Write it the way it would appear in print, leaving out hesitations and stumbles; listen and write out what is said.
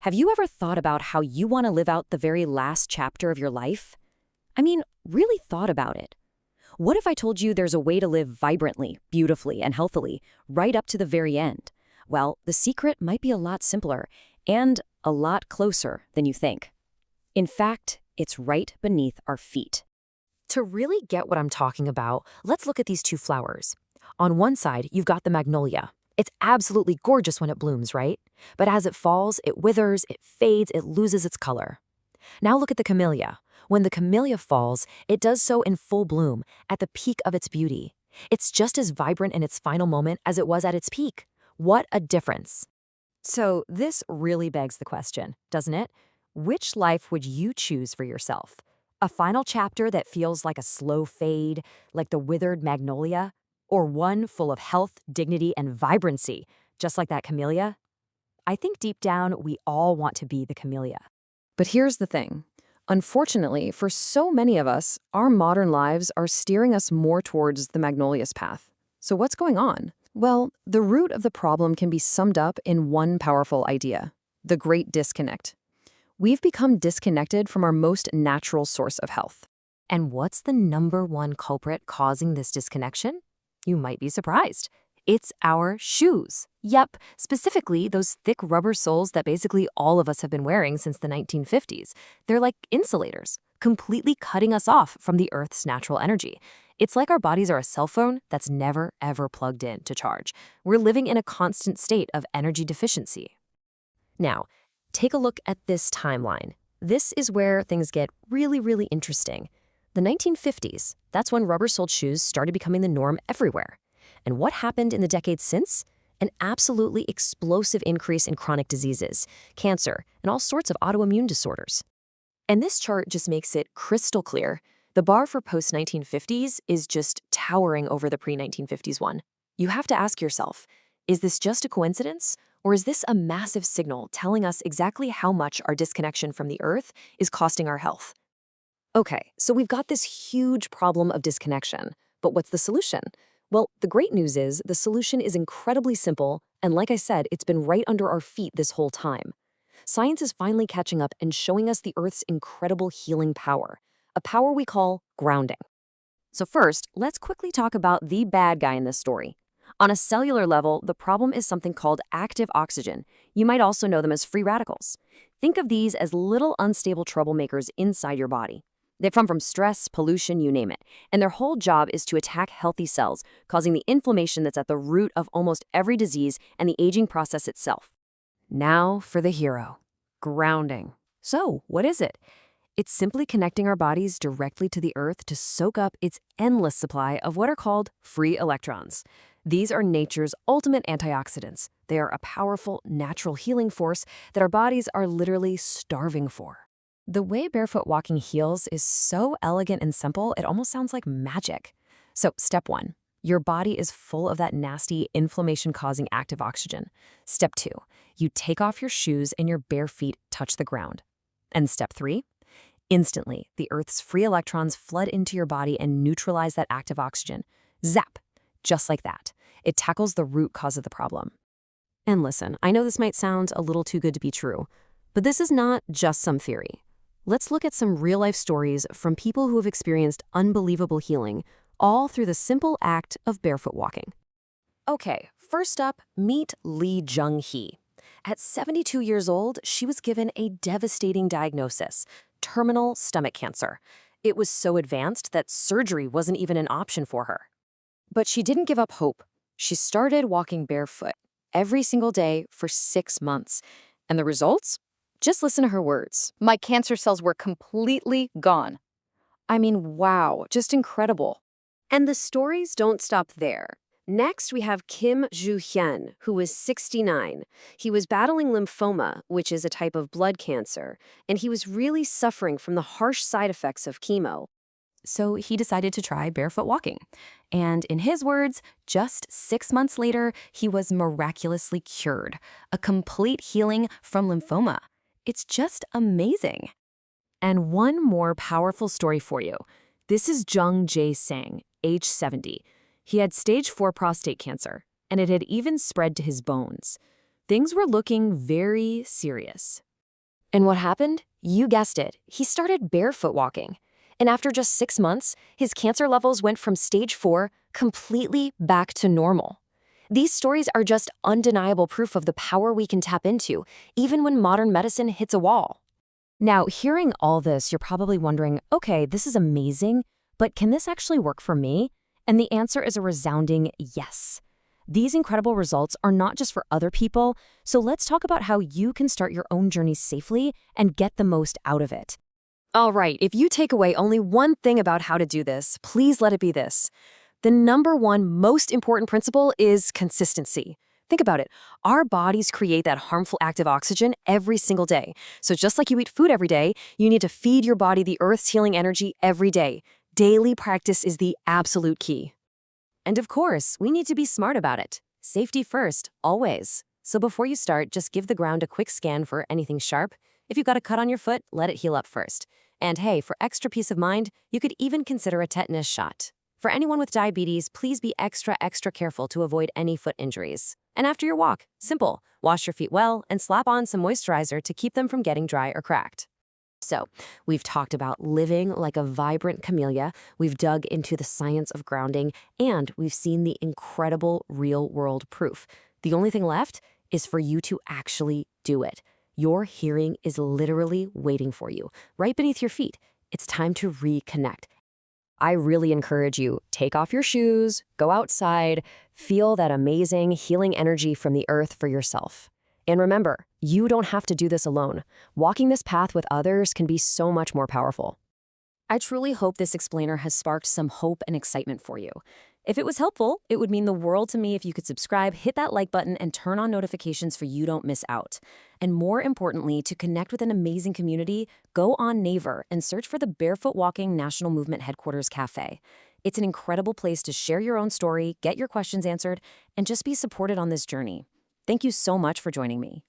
Have you ever thought about how you want to live out the very last chapter of your life? I mean, really thought about it. What if I told you there's a way to live vibrantly, beautifully, and healthily right up to the very end? Well, the secret might be a lot simpler and a lot closer than you think. In fact, it's right beneath our feet. To really get what I'm talking about, let's look at these two flowers. On one side, you've got the magnolia. It's absolutely gorgeous when it blooms, right? But as it falls, it withers, it fades, it loses its color. Now look at the camellia. When the camellia falls, it does so in full bloom, at the peak of its beauty. It's just as vibrant in its final moment as it was at its peak. What a difference. So this really begs the question, doesn't it? Which life would you choose for yourself? A final chapter that feels like a slow fade, like the withered magnolia? Or one full of health, dignity, and vibrancy, just like that camellia? I think deep down, we all want to be the camellia. But here's the thing. Unfortunately, for so many of us, our modern lives are steering us more towards the magnolia's path. So what's going on? Well, the root of the problem can be summed up in one powerful idea: the great disconnect. We've become disconnected from our most natural source of health. And what's the #1 culprit causing this disconnection? You might be surprised. It's our shoes. Yep, specifically those thick rubber soles that basically all of us have been wearing since the 1950s. They're like insulators, completely cutting us off from the Earth's natural energy. It's like our bodies are a cell phone that's never, ever plugged in to charge. We're living in a constant state of energy deficiency. Now, take a look at this timeline. This is where things get really, really interesting. The 1950s, that's when rubber-soled shoes started becoming the norm everywhere. And what happened in the decades since? An absolutely explosive increase in chronic diseases, cancer, and all sorts of autoimmune disorders. And this chart just makes it crystal clear. The bar for post-1950s is just towering over the pre-1950s one. You have to ask yourself, is this just a coincidence? Or is this a massive signal telling us exactly how much our disconnection from the Earth is costing our health? Okay, so we've got this huge problem of disconnection, but what's the solution? Well, the great news is the solution is incredibly simple, and like I said, it's been right under our feet this whole time. Science is finally catching up and showing us the Earth's incredible healing power, a power we call grounding. So first, let's quickly talk about the bad guy in this story. On a cellular level, the problem is something called active oxygen. You might also know them as free radicals. Think of these as little unstable troublemakers inside your body. They come from stress, pollution, you name it, and their whole job is to attack healthy cells, causing the inflammation that's at the root of almost every disease and the aging process itself. Now for the hero, grounding. So, what is it? It's simply connecting our bodies directly to the Earth to soak up its endless supply of what are called free electrons. These are nature's ultimate antioxidants. They are a powerful, natural healing force that our bodies are literally starving for. The way barefoot walking heals is so elegant and simple, it almost sounds like magic. So, step 1, your body is full of that nasty, inflammation-causing active oxygen. Step 2, you take off your shoes and your bare feet touch the ground. And step 3, instantly, the Earth's free electrons flood into your body and neutralize that active oxygen. Zap! Just like that. It tackles the root cause of the problem. And listen, I know this might sound a little too good to be true, but this is not just some theory. Let's look at some real-life stories from people who have experienced unbelievable healing, all through the simple act of barefoot walking. Okay, first up, meet Lee Jung-hee. At 72 years old, she was given a devastating diagnosis: terminal stomach cancer. It was so advanced that surgery wasn't even an option for her. But she didn't give up hope. She started walking barefoot every single day for 6 months. And the results? Just listen to her words. My cancer cells were completely gone. I mean, wow, just incredible. And the stories don't stop there. Next, we have Kim Joo-hyun, who was 69. He was battling lymphoma, which is a type of blood cancer, and he was really suffering from the harsh side effects of chemo. So he decided to try barefoot walking. And in his words, just 6 months later, he was miraculously cured. A complete healing from lymphoma. It's just amazing. And one more powerful story for you. This is Jung Jae-sang, age 70. He had stage 4 prostate cancer, and it had even spread to his bones. Things were looking very serious. And what happened? You guessed it. He started barefoot walking. And after just 6 months, his cancer levels went from stage 4 completely back to normal. These stories are just undeniable proof of the power we can tap into, even when modern medicine hits a wall. Now, hearing all this, you're probably wondering, okay, this is amazing, but can this actually work for me? And the answer is a resounding yes. These incredible results are not just for other people, so let's talk about how you can start your own journey safely and get the most out of it. All right, if you take away only one thing about how to do this, please let it be this. The number one most important principle is consistency. Think about it. Our bodies create that harmful active oxygen every single day. So just like you eat food every day, you need to feed your body the Earth's healing energy every day. Daily practice is the absolute key. And of course, we need to be smart about it. Safety first, always. So before you start, just give the ground a quick scan for anything sharp. If you've got a cut on your foot, let it heal up first. And hey, for extra peace of mind, you could even consider a tetanus shot. For anyone with diabetes, please be extra careful to avoid any foot injuries. And after your walk, simple, wash your feet well and slap on some moisturizer to keep them from getting dry or cracked. So, we've talked about living like a vibrant camellia, we've dug into the science of grounding, and we've seen the incredible real-world proof. The only thing left is for you to actually do it. Your hearing is literally waiting for you, right beneath your feet. It's time to reconnect. I really encourage you, take off your shoes, go outside, feel that amazing healing energy from the earth for yourself. And remember, you don't have to do this alone. Walking this path with others can be so much more powerful. I truly hope this explainer has sparked some hope and excitement for you. If it was helpful, it would mean the world to me if you could subscribe, hit that like button, and turn on notifications so you don't miss out. And more importantly, to connect with an amazing community, go on Naver and search for the Barefoot Walking National Movement Headquarters Cafe. It's an incredible place to share your own story, get your questions answered, and just be supported on this journey. Thank you so much for joining me.